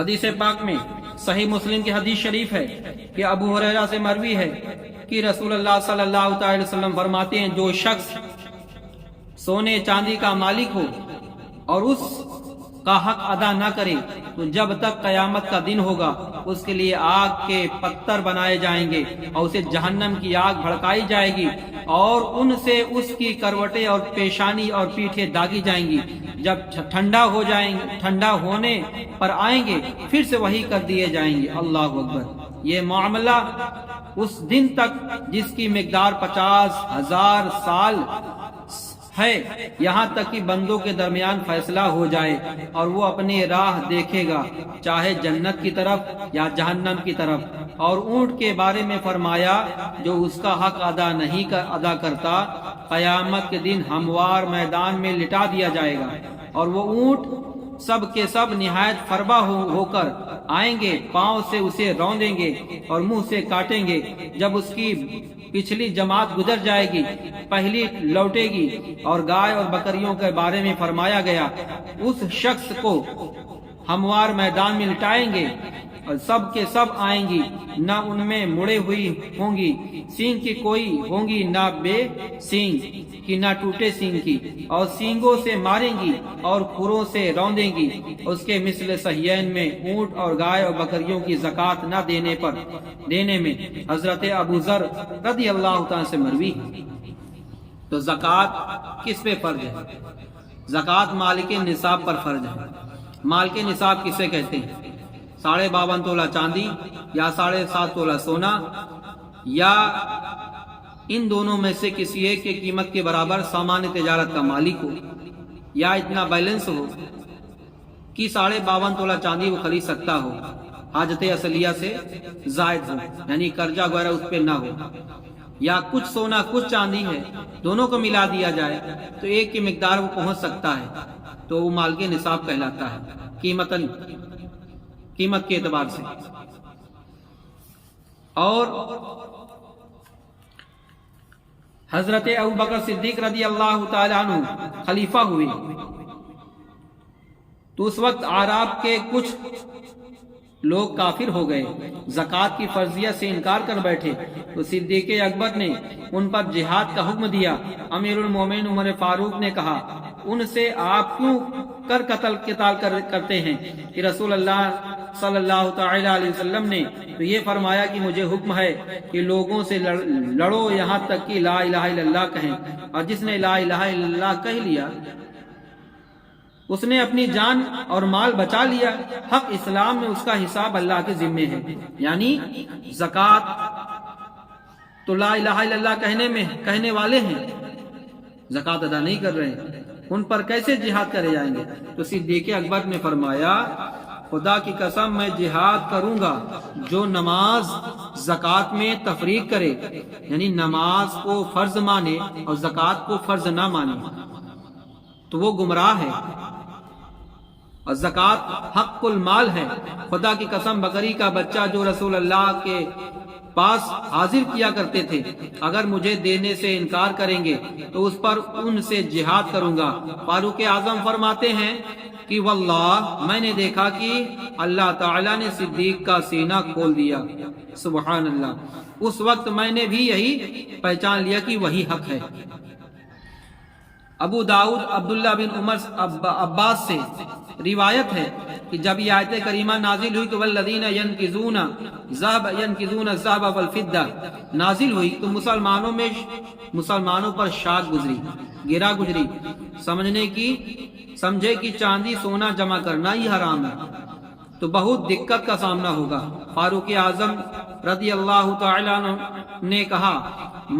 حدیث پاک میں صحیح مسلم کی حدیث شریف ہے کہ ابو ہریرہ سے مروی ہے کہ رسول اللہ صلی اللہ تعالی وسلم فرماتے ہیں جو شخص سونے چاندی کا مالک ہو اور اس کا حق ادا نہ کرے تو جب تک قیامت کا دن ہوگا اس کے لیے آگ کے پتھر بنائے جائیں گے اور اسے جہنم کی آگ بھڑکائی جائے گی اور ان سے اس کی کروٹیں اور پیشانی اور پیٹھیں داغی جائیں گی. جب ٹھنڈا ہونے پر آئیں گے پھر سے وہی کر دیے جائیں گے. اللہ اکبر. یہ معاملہ اس دن تک جس کی مقدار 50,000 سال ہے یہاں تک کہ بندوں کے درمیان فیصلہ ہو جائے اور وہ اپنی راہ دیکھے گا چاہے جنت کی طرف یا جہنم کی طرف. اور اونٹ کے بارے میں فرمایا جو اس کا حق ادا کرتا قیامت کے دن ہموار میدان میں لٹا دیا جائے گا اور وہ اونٹ سب کے سب نہایت فربا ہو کر آئیں گے, پاؤں سے اسے روندیں گے اور منہ سے کاٹیں گے. جب اس کی پچھلی جماعت گزر جائے گی پہلی لوٹے گی. اور گائے اور بکریوں کے بارے میں فرمایا گیا اس شخص کو ہموار میدان میں لٹائیں گے اور سب کے سب آئیں گی, نہ ان میں مڑے ہوئی ہوں گی سینگ کی کوئی ہوں گی نہ بے سینگ کی نہ ٹوٹے سینگ کی, اور سینگوں سے ماریں گی اور کھروں سے روندیں گی. اس کے مثل صحیحین میں اونٹ اور گائے اور بکریوں کی زکوٰۃ نہ دینے میں حضرت ابو ذر رضی اللہ تعالیٰ سے مروی ہے. تو زکوٰۃ کس پہ فرض ہے؟ زکوٰۃ مالک نصاب پر فرض ہے. مالک نصاب کسے کہتے ہیں؟ 52.5 تولہ چاندی یا 7.5 تولہ سونا یا ان دونوں میں سے کسی ایک کی قیمت کے برابر سامان تجارت کا مالک ہو, یا اتنا بیلنس ہو کہ 52.5 تولہ چاندی وہ خرید سکتا ہو, حاجت اصلیہ سے زائد ہو یعنی قرضہ وغیرہ اس پہ نہ ہو, یا کچھ سونا کچھ چاندی ہے دونوں کو ملا دیا جائے تو ایک کی مقدار وہ پہنچ سکتا ہے تو وہ مال کے نصاب کہلاتا ہے قیمت کے اعتبار سے. اور حضرت ابوبکر صدیق رضی اللہ تعالی عنہ خلیفہ ہوئے تو اس وقت اعراب کے کچھ لوگ کافر ہو گئے, زکوٰۃ کی فرضیت سے انکار کر بیٹھے تو صدیق اکبر نے ان پر جہاد کا حکم دیا. امیر المومنین عمر فاروق نے کہا ان سے آپ کیوں قتال کرتے ہیں کہ رسول اللہ صلی اللہ تعالی علیہ وسلم نے تو یہ فرمایا کہ مجھے حکم ہے کہ لوگوں سے لڑو یہاں تک کہ لا الہ الا اللہ کہیں, اور جس نے لا الہ الا اللہ کہہ لیا اس نے اپنی جان اور مال بچا لیا. حق اسلام میں اس کا حساب اللہ کے ذمے ہے. یعنی زکوٰۃ تو لا الہ الا اللہ کہنے والے ہیں, زکوٰۃ ادا نہیں کر رہے, ان پر کیسے جہاد کرے جائیں گے؟ تو صدیق اکبر نے فرمایا خدا کی قسم میں جہاد کروں گا جو نماز زکوٰۃ میں تفریق کرے, یعنی نماز کو فرض مانے اور زکوٰۃ کو فرض نہ مانے تو وہ گمراہ ہے. اور زکوٰۃ حق المال ہے. خدا کی قسم بکری کا بچہ جو رسول اللہ کے پاس حاضر کیا کرتے تھے اگر مجھے دینے سے انکار کریں گے تو اس پر ان سے جہاد کروں گا. فاروق اعظم فرماتے ہیں کہ واللہ میں نے دیکھا کہ اللہ تعالیٰ نے صدیق کا سینہ کھول دیا. سبحان اللہ. اس وقت میں نے بھی یہی پہچان لیا کہ وہی حق ہے. ابو داؤد عبداللہ بن عمر عباس سے روایت ہے کہ جب یہ آیت کریمہ نازل ہوئی تو والذین ینکزون الذهب والفضہ نازل ہوئی تو مسلمانوں پر شاک گزری سمجھے کہ چاندی سونا جمع کرنا ہی حرام ہے تو بہت دقت کا سامنا ہوگا. فاروق اعظم رضی اللہ تعالی عنہ نے کہا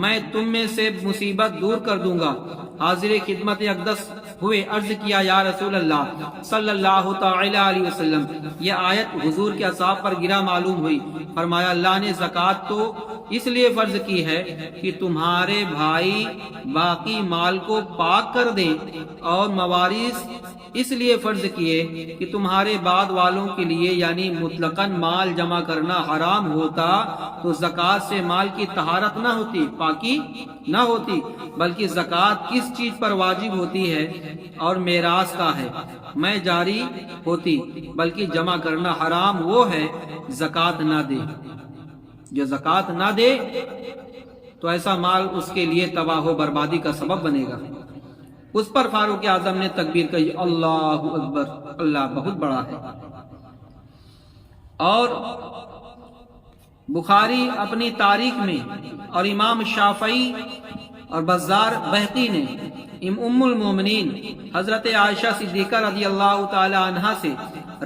میں تم میں سے مصیبت دور کر دوں گا. حاضر خدمت اقدس ہوئے, عرض کیا یا رسول اللہ صلی اللہ تعالی علیہ وسلم یہ آیت حضور کے اصحاب پر گرا معلوم ہوئی. فرمایا اللہ نے زکوٰۃ تو اس لیے فرض کی ہے کہ تمہارے بھائی باقی مال کو پاک کر دیں، اور موارث اس لیے فرض کیے کہ تمہارے بعد والوں کے لیے یعنی مطلقاً مال جمع کرنا حرام ہوتا تو زکوٰۃ سے مال کی طہارت نہ ہوتی، پاکی نہ ہوتی، بلکہ زکوٰۃ کس چیز پر واجب ہوتی ہے اور میراث کا ہے میں جاری ہوتی، بلکہ جمع کرنا حرام وہ ہے زکوٰۃ نہ دے۔ جو زکوٰۃ نہ دے تو ایسا مال اس کے لیے تباہ و بربادی کا سبب بنے گا۔ اس پر فاروق اعظم نے تکبیر کہی، اللہ اکبر، اللہ بہت بڑا ہے۔ اور بخاری اپنی تاریخ میں اور امام شافعی اور بزار بہقی نے ام المومنین حضرت عائشہ صدیقہ رضی اللہ تعالی عنہا سے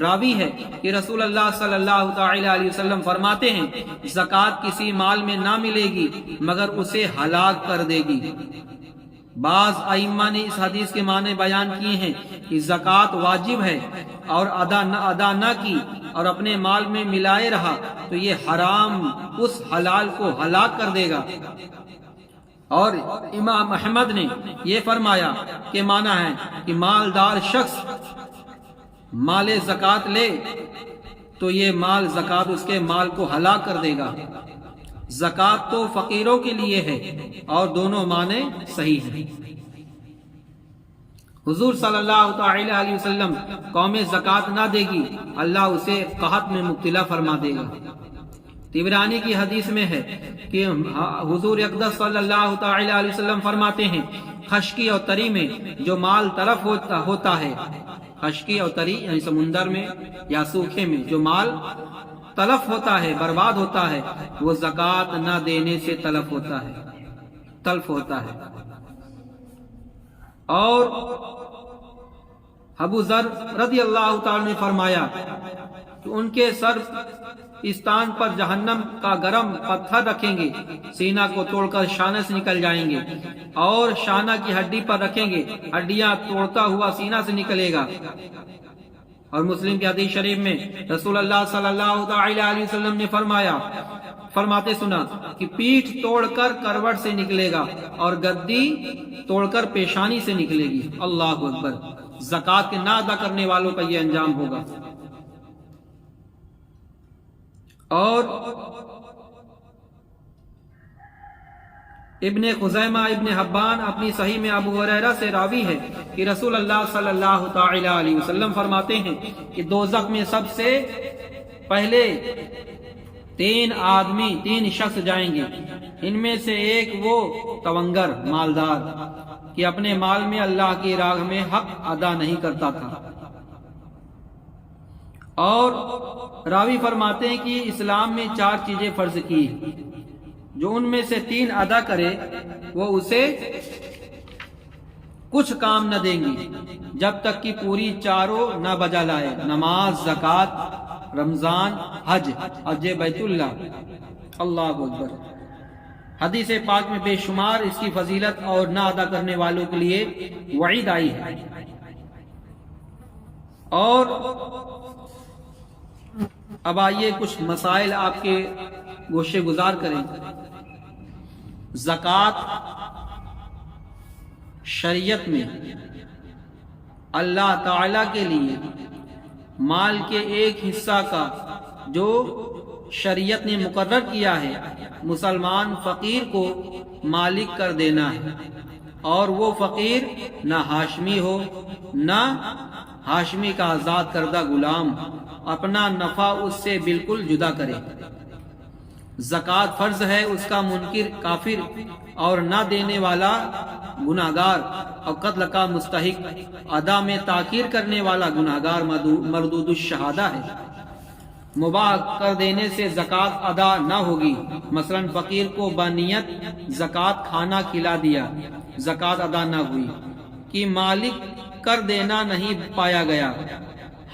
راوی ہے کہ رسول اللہ صلی اللہ تعالی علیہ وسلم فرماتے ہیں زکوٰۃ کسی مال میں نہ ملے گی مگر اسے ہلاک کر دے گی۔ بعض ائمہ نے اس حدیث کے معنی بیان کیے ہیں کہ زکوٰۃ واجب ہے اور ادا نہ کی اور اپنے مال میں ملائے رہا تو یہ حرام اس حلال کو ہلاک کر دے گا۔ اور امام احمد نے یہ فرمایا کہ معنی ہے کہ مالدار شخص مال زکوٰۃ لے تو یہ مال زکوٰۃ اس کے مال کو ہلاک کر دے گا۔ زکوٰۃ تو فقیروں کے لیے ہے، اور دونوں معنی صحیح ہیں۔ حضور صلی اللہ تعالی علیہ وسلم قوم زکوٰۃ نہ دے گی اللہ اسے قحط میں مبتلا فرما دے گا۔ طبرانی کی حدیث میں ہے کہ حضور اقدس صلی اللہ تعالی علیہ وسلم فرماتے ہیں خشکی اور تری میں جو مال تلف ہوتا ہے، خشکی اور تری یعنی سمندر میں یا سوکھے میں جو مال تلف ہوتا ہے، برباد ہوتا ہے، وہ زکوٰۃ نہ دینے سے تلف ہوتا ہے۔ اور ابو ذر رضی اللہ تعالی نے فرمایا کہ ان کے سر استان پر جہنم کا گرم پتھر رکھیں گے، سینہ کو توڑ کر شانہ سے نکل جائیں گے، اور شانہ کی ہڈی پر رکھیں گے، ہڈیاں توڑتا ہوا سینہ سے نکلے گا۔ اور مسلم کی حدیث شریف میں رسول اللہ صلی اللہ علیہ وسلم نے فرماتے سنا کہ پیٹھ توڑ کر کروٹ سے نکلے گا اور گدی توڑ کر پیشانی سے نکلے گی۔ اللہ اکبر، زکوٰۃ کے نہ ادا کرنے والوں کا یہ انجام ہوگا۔ اور ابن خزیمہ ابن حبان اپنی صحیح میں ابو ہریرہ سے راوی ہے کہ رسول اللہ صلی اللہ تعالی علیہ وسلم فرماتے ہیں کہ دوزخ میں سب سے پہلے تین شخص جائیں گے، ان میں سے ایک وہ تونگر مالدار کہ اپنے مال میں اللہ کی راہ میں حق ادا نہیں کرتا تھا۔ اور راوی فرماتے ہیں کہ اسلام میں 4 چیزیں فرض کی، جو ان میں سے 3 ادا کرے وہ اسے کچھ کام نہ دیں گی جب تک کہ پوری 4 نہ بجا لائے، نماز، زکوٰۃ، رمضان، حج بیت اللہ۔ اللہ اکبر۔ حدیث پاک میں بے شمار اس کی فضیلت اور نہ ادا کرنے والوں کے لیے وعید آئی ہے۔ اور اب آئیے کچھ مسائل آپ کے گوشے گزار کریں۔ زکوٰۃ شریعت میں اللہ تعالی کے لیے مال کے ایک حصہ کا جو شریعت نے مقرر کیا ہے مسلمان فقیر کو مالک کر دینا ہے، اور وہ فقیر نہ ہاشمی ہو نہ ہاشمی کا آزاد کردہ غلام، اپنا نفع اس سے بالکل جدا کرے۔ زکوٰۃ فرض ہے، اس کا منکر کافر اور نہ دینے والا گناہگار اور قتل کا مستحق، ادا میں تاخیر کرنے والا گناہگار مردود الشہادہ ہے۔ مباح کر دینے سے زکوٰۃ ادا نہ ہوگی، مثلا فقیر کو بنیت زکوٰۃ کھانا کھلا دیا، زکوٰۃ ادا نہ ہوئی، کہ مالک کر دینا نہیں پایا گیا۔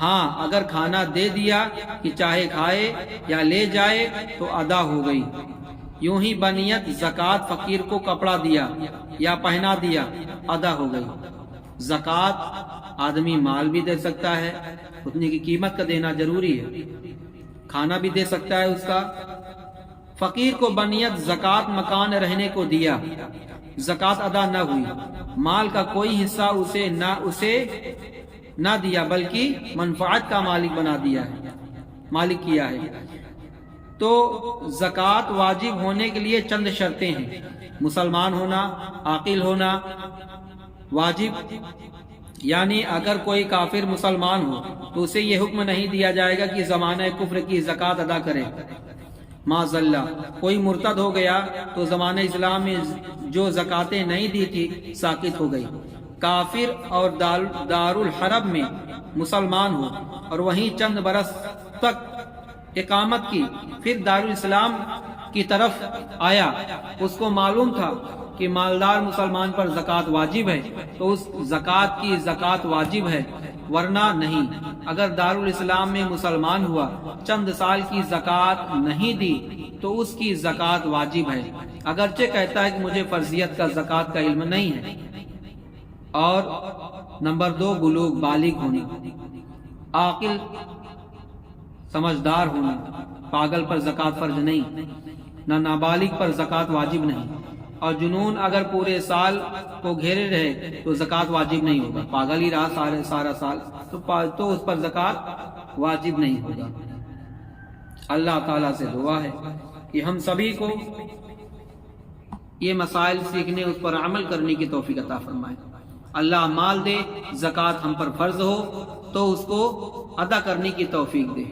ہاں اگر کھانا دے دیا کہ چاہے کھائے یا لے جائے تو ادا ہو گئی۔ یوں ہی بنیت زکوٰۃ فقیر کو کپڑا دیا یا پہنا دیا، ادا ہو گئی۔ زکوٰۃ آدمی مال بھی دے سکتا ہے، اتنی کی قیمت کا دینا ضروری ہے، کھانا بھی دے سکتا ہے اس کا، فقیر کو بنیت زکوٰۃ مکان رہنے کو دیا، زکوٰۃ ادا نہ ہوئی، مال کا کوئی حصہ اسے نہ دیا بلکہ منفعت کا مالک بنا دیا ہے، مالک کیا ہے، تو زکوٰۃ واجب ہونے کے لیے چند شرطیں ہیں: مسلمان ہونا، عاقل ہونا، واجب یعنی اگر کوئی کافر مسلمان ہو تو اسے یہ حکم نہیں دیا جائے گا کہ زمانہ کفر کی زکوٰۃ ادا کرے، معاذ اللہ۔ کوئی مرتد ہو گیا تو زمانہ اسلام میں جو زکوٰۃیں نہیں دی تھی ساقط ہو گئی۔ کافر اور دارالحرب میں مسلمان ہو اور وہیں چند برس تک اقامت کی، پھر دارالاسلام کی طرف آیا، اس کو معلوم تھا کہ مالدار مسلمان پر زکوٰۃ واجب ہے تو اس زکوٰۃ کی زکوٰۃ واجب ہے، ورنہ نہیں۔ اگر دارالاسلام میں مسلمان ہوا، چند سال کی زکوٰۃ نہیں دی تو اس کی زکوٰۃ واجب ہے، اگرچہ کہتا ہے کہ مجھے فرضیت کا زکوٰۃ کا علم نہیں ہے۔ اور نمبر 2، بلوغ، بالغ ہونا، عاقل سمجھدار ہونا۔ پاگل پر زکوٰۃ فرض نہیں، نہ نابالغ پر زکوٰۃ واجب نہیں، اور جنون اگر پورے سال کو گھیرے رہے تو زکوٰۃ واجب نہیں ہوگا۔ پاگل ہی رہا سارا سال تو اس پر زکوٰۃ واجب نہیں ہوگا۔ اللہ تعالیٰ سے دعا ہے کہ ہم سبھی کو یہ مسائل سیکھنے، اس پر عمل کرنے کی توفیق عطا فرمائے۔ اللہ مال دے، زکوٰۃ ہم پر فرض ہو تو اس کو ادا کرنے کی توفیق دے۔